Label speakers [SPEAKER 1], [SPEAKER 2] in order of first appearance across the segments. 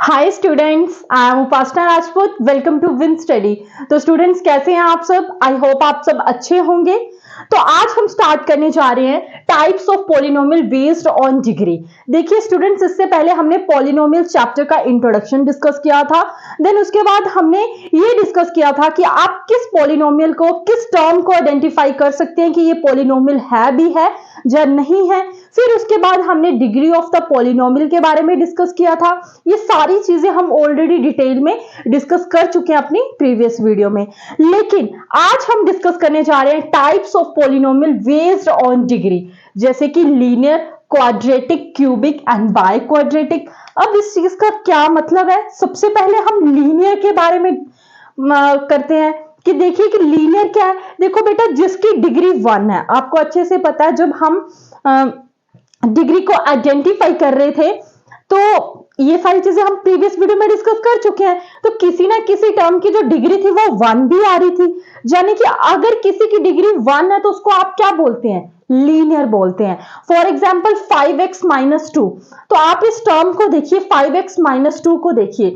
[SPEAKER 1] Hi students, I am Upasana Rajput. Welcome to Win Study. तो students कैसे हैं आप सब? आई होप आप सब अच्छे होंगे। तो आज हम स्टार्ट करने जा रहे हैं types of polynomial based on degree. देखिए स्टूडेंट्स, इससे पहले हमने पॉलिनोमियल चैप्टर का इंट्रोडक्शन डिस्कस किया था। देन उसके बाद हमने ये डिस्कस किया था कि आप किस पॉलिनोमियल को, किस टर्म को आइडेंटिफाई कर सकते हैं कि ये पॉलिनोमियल है भी है या नहीं है। फिर उसके बाद हमने डिग्री ऑफ द पॉलिनोमियल के बारे में डिस्कस किया था। ये सारी चीजें हम ऑलरेडी डिटेल में डिस्कस कर चुके हैं अपनी प्रीवियस वीडियो में। लेकिन आज हम डिस्कस करने जा रहे हैं types of polynomial based on degree, जैसे कि linear, quadratic, cubic and by quadratic. अब इस चीज का क्या मतलब है? सबसे पहले हम लीनियर के बारे में करते हैं कि देखिए कि लीनियर क्या है। देखो बेटा, जिसकी डिग्री 1 है, आपको अच्छे से पता है, जब हम डिग्री को आइडेंटिफाई कर रहे थे तो ये सारी चीजें हम प्रीवियस वीडियो में डिस्कस कर चुके हैं। तो किसी ना किसी टर्म की जो डिग्री थी वो 1 भी आ रही थी, यानी कि अगर किसी की डिग्री 1 है तो उसको आप क्या बोलते हैं? लीनियर बोलते हैं। For example 5x-2। तो आप इस टर्म को देखिए, 5x-2 को देखिए,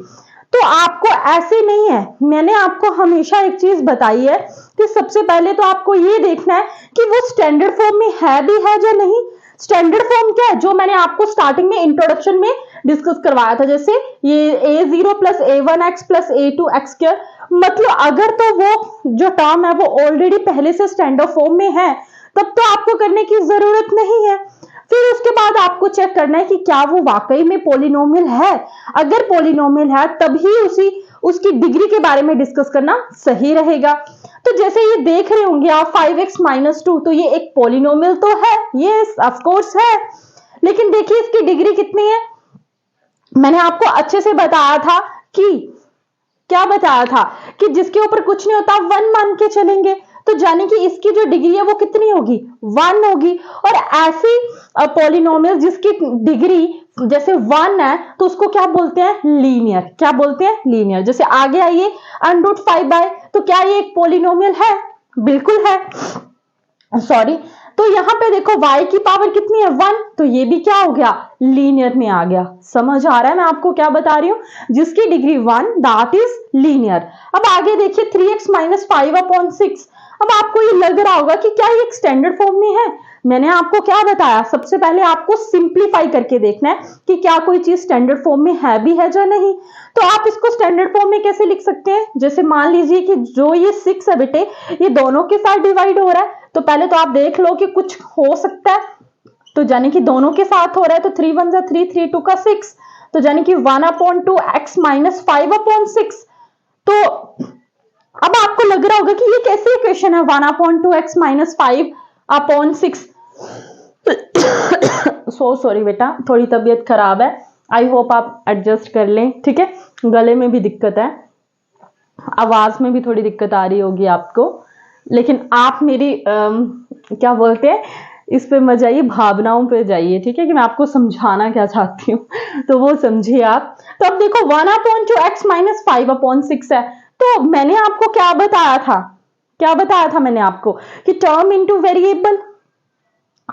[SPEAKER 1] तो आपको ऐसे नहीं है। मैंने आपको हमेशा एक चीज बताई है कि सबसे पहले तो आपको ये देखना है कि वो स्टैंडर्ड फॉर्म में है भी है या नहीं। स्टैंडर्ड फॉर्म क्या है? जो मैंने आपको स्टार्टिंग में इंट्रोडक्शन में डिस्कस करवाया था, जैसे ये a0 + a1x + a2x²। मतलब अगर तो वो जो टर्म है वो ऑलरेडी पहले से स्टैंडर्ड फॉर्म में है, तब तो आपको करने की जरूरत नहीं है। फिर उसके बाद आपको चेक करना है कि क्या वो वाकई में पॉलिनोमियल है। अगर पॉलिनोमियल है तभी उसकी डिग्री के बारे में डिस्कस करना सही रहेगा। तो जैसे ये देख रहे होंगे आप 5x-2, तो ये एक पॉलिनोमियल तो है, ये ऑफ कोर्स है, लेकिन देखिए इसकी डिग्री कितनी है। मैंने आपको अच्छे से बताया था कि क्या बताया था कि जिसके ऊपर कुछ नहीं होता 1 मान के चलेंगे। तो जाने कि इसकी जो डिग्री है वो कितनी होगी? 1 होगी। और ऐसी पॉलिनोमियल जिसकी डिग्री जैसे 1 है तो उसको क्या बोलते हैं? लीनियर। क्या बोलते हैं? लीनियर। जैसे आगे आइए, √5/, तो क्या ये एक पॉलिनोमियल है? बिल्कुल है। सॉरी, तो यहां पे देखो y की पावर कितनी है? 1, तो ये भी क्या हो गया? लीनियर में आ गया। समझ आ रहा है मैं आपको क्या बता रही हूं? जिसकी डिग्री 1, दैट इज लीनियर। अब आगे देखिए 3x-5/6। अब आपको ये लग रहा होगा कि क्या ये एक स्टैंडर्ड फॉर्म में है। मैंने आपको क्या बताया? सबसे पहले आपको सिंप्लीफाई करके देखना है कि क्या कोई चीज स्टैंडर्ड फॉर्म में है भी है या नहीं। तो आप इसको स्टैंडर्ड फॉर्म में कैसे लिख सकते हैं? जैसे मान लीजिए कि जो ये 6 है बेटे, ये दोनों के साथ डिवाइड हो रहा है, तो पहले तो आप देख लो कि कुछ हो सकता है। तो जाने कि दोनों के साथ हो रहा है, तो 3 1 3, 3 2 6, तो जाने कि 1/2x - 5/6। तो अब आपको लग रहा होगा कि ये कैसी इक्वेशन है? 1/2x - 5/6। सो सॉरी बेटा, थोड़ी तबीयत खराब है, आई होप आप एडजस्ट कर लें, ठीक है। गले में भी दिक्कत है, आवाज में भी थोड़ी दिक्कत आ रही होगी आपको, लेकिन आप मेरी क्या बोलते हैं, इस पे मत जाइए, भावनाओं पे जाइए, ठीक है, कि मैं आपको समझाना क्या चाहती हूँ तो वो समझिए आप। तो अब देखो 1/2x - 5/6 है। तो मैंने आपको क्या बताया था? क्या बताया था मैंने आपको? कि टर्म इनटू वेरिएबल।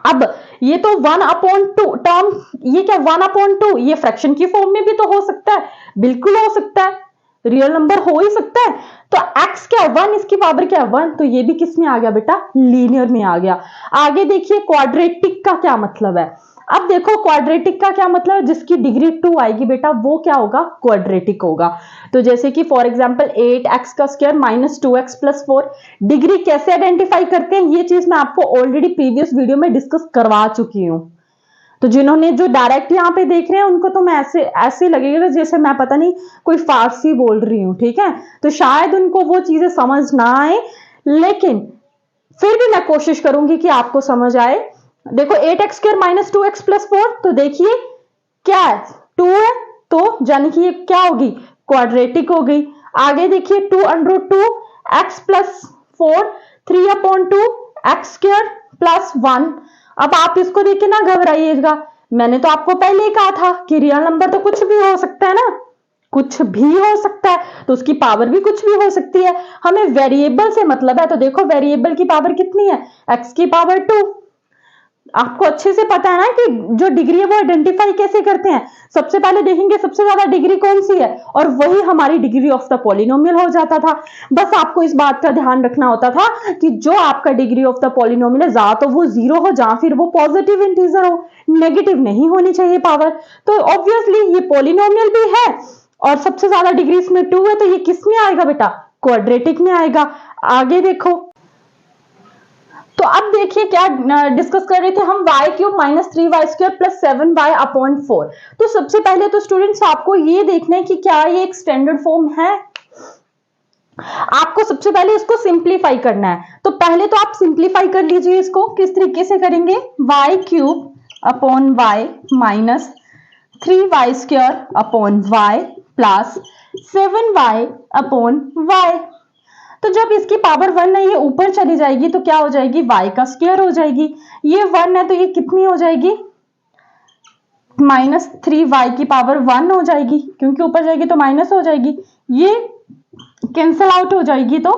[SPEAKER 1] अब ये तो 1/2 टर्म, ये क्या 1/2, ये फ्रैक्शन की फॉर्म में भी तो हो सकता है, बिल्कुल हो सकता है, रियल नंबर हो ही सकता है। तो x क्या 1, इसकी पावर क्या 1, तो ये भी किस में आ गया बेटा? लीनियर में आ गया। आगे देखिए क्वाड्रेटिक का क्या मतलब है। अब देखो क्वाड्रेटिक का क्या मतलब है? जिसकी डिग्री 2 आएगी बेटा, वो क्या होगा? क्वाड्रेटिक होगा। तो जैसे कि for example 8x² - 2x + 4। Degree कैसे आइडेंटिफाई करते हैं, ये चीज मैं आपको ऑलरेडी प्रीवियस वीडियो में डिस्कस करवा चुकी हूँ। तो जिन्होंने जो डायरेक्ट यहाँ पे देख रहे हैं उनको तो मैं ऐसे लगेगा जैसे मैं पता नहीं कोई फारसी बोल रही हूँ, ठीक है, तो शायद उनको वो चीजें समझ ना आए, लेकिन फिर भी मैं कोशिश करूंगी कि आपको समझ आए। देखो 8x² - 2x + 4, तो देखिए क्या है? 2 है, तो यानी कि ये क्या होगी? क्वाड्रेटिक हो गई। आगे देखिए 2√2x + 4, 3/2x² + 1। अब आप इसको देख के ना घबराइएगा, मैंने तो आपको पहले ही कहा था कि रियल नंबर तो कुछ भी हो सकता है ना, कुछ भी हो सकता है, तो उसकी पावर भी कुछ भी हो सकती है। हमें वेरिएबल से मतलब है, तो देखो वेरिएबल की पावर कितनी है? x की पावर 2। आपको अच्छे से पता है ना कि जो डिग्री है वो आइडेंटिफाई कैसे करते हैं। सबसे पहले देखेंगे सबसे ज्यादा डिग्री कौन सी है, और वही हमारी डिग्री ऑफ द पॉलिनोमियल हो जाता था। बस आपको इस बात का ध्यान रखना होता था कि जो आपका डिग्री ऑफ द पॉलिनोमियल है, या तो वो 0 हो या फिर वो पॉजिटिव इंटीजर हो, नेगेटिव नहीं होनी चाहिए पावर। तो ऑब्वियसली ये पॉलिनोमियल भी है और सबसे ज्यादा डिग्री इसमें 2 है, तो ये किस में आएगा बेटा, क्वाड्रेटिक में आएगा। आगे देखो, तो अब देखिए क्या डिस्कस कर रहे थे हम, y cube minus 3y² plus 7y upon 4। तो सबसे पहले तो स्टूडेंट्स आपको ये देखना है कि क्या ये एक स्टैंडर्ड फॉर्म है। आपको सबसे पहले इसको सिंप्लीफाई करना है, तो पहले तो आप सिंप्लीफाई कर लीजिए इसको। किस तरीके से करेंगे, y cube upon y minus 3y² upon y plus 7y upon y। तो जब इसकी पावर 1 है, ये ऊपर चली जाएगी तो क्या हो जाएगी, y का स्क्वायर हो जाएगी। ये 1 है तो ये कितनी हो जाएगी, माइनस 3y की पावर 1 हो जाएगी, क्योंकि ऊपर जाएगी तो माइनस हो जाएगी, ये कैंसल आउट हो जाएगी तो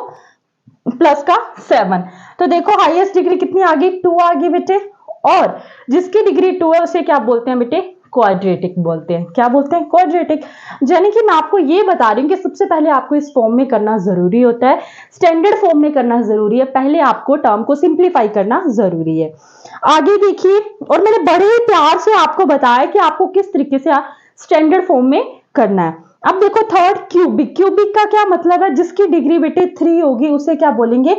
[SPEAKER 1] प्लस का 7। तो देखो हाईएस्ट डिग्री कितनी आ गई, 2 आ गई बेटे, और जिसकी डिग्री 2 है उसे क्या बोलते हैं बेटे, क्वाड्रेटिक बोलते हैं। क्या बोलते हैं, क्वाड्रेटिक। यानी कि मैं आपको ये बता रही हूँ कि सबसे पहले आपको इस फॉर्म में करना जरूरी होता है, स्टैंडर्ड फॉर्म में करना जरूरी है, पहले आपको टर्म को सिंप्लीफाई करना जरूरी है। आगे देखिए, और मैंने बड़े ही प्यार से आपको बताया कि आपको किस तरीके से स्टैंडर्ड फॉर्म में करना है। अब देखो थर्ड क्यूबिक, क्यूबिक का क्या मतलब है, जिसकी डिग्री बेटे 3 होगी उसे क्या बोलेंगे,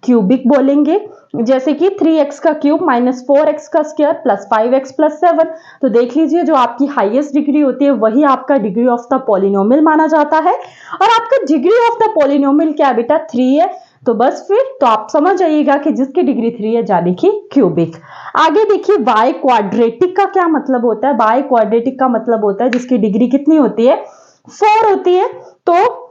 [SPEAKER 1] क्यूबिक बोलेंगे। जैसे कि 3x का क्यूब माइनस 4x का स्क्वायर प्लस 5x प्लस 7। तो देख लीजिए जो आपकी हाईएस्ट डिग्री होती है वही आपका डिग्री ऑफ द पॉलिनोमियल माना जाता है, और आपका डिग्री ऑफ द पॉलिनोमियल क्या बेटा, 3 है। तो बस फिर तो आप समझ जाइएगा कि जिसकी डिग्री 3 है यानी कि क्यूबिक। आगे देखिए y क्वाड्रेटिक का क्या मतलब होता है, y क्वाड्रेटिक का मतलब होता है जिसकी डिग्री कितनी होती है, 4 होती है। तो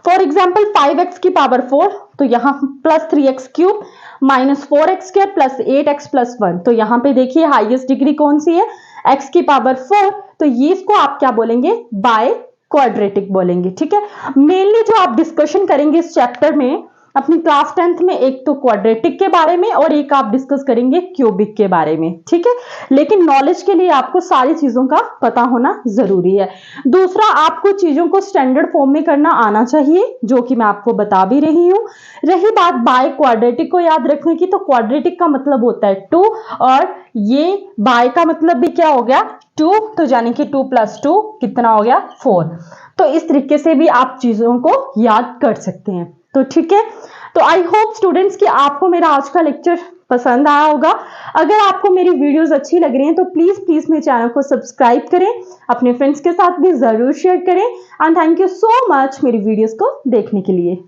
[SPEAKER 1] फॉर एग्जाम्पल 5x की पावर 4, तो यहां plus 3x cube minus 4x² plus 8x plus 1। तो यहां पे देखिए हाईएस्ट डिग्री कौन सी है, x की पावर 4। तो ये इसको आप क्या बोलेंगे, बाय क्वाड्रेटिक बोलेंगे। ठीक है, मेनली जो आप डिस्कशन करेंगे इस चैप्टर में अपनी क्लास 10th में, एक तो क्वाड्रेटिक के बारे में और एक आप डिस्कस करेंगे क्यूबिक के बारे में। ठीक है, लेकिन नॉलेज के लिए आपको सारी चीजों का पता होना जरूरी है। दूसरा, आपको चीजों को स्टैंडर्ड फॉर्म में करना आना चाहिए, जो कि मैं आपको बता भी रही हूं। रही बात बाय क्वाड्रेटिक को याद रखने की, तो क्वाड्रेटिक का मतलब होता है 2, और ये बाय का मतलब भी क्या हो गया, 2। तो यानी कि 2 + 2 कितना हो गया, 4। तो इस तरीके से भी आप चीजों को याद कर सकते हैं। तो ठीक है, तो आई होप स्टूडेंट्स कि आपको मेरा आज का लेक्चर पसंद आया होगा। अगर आपको मेरी वीडियोस अच्छी लग रही हैं तो प्लीज मेरे चैनल को सब्सक्राइब करें, अपने फ्रेंड्स के साथ भी जरूर शेयर करें, and thank you so much मेरी वीडियोस को देखने के लिए।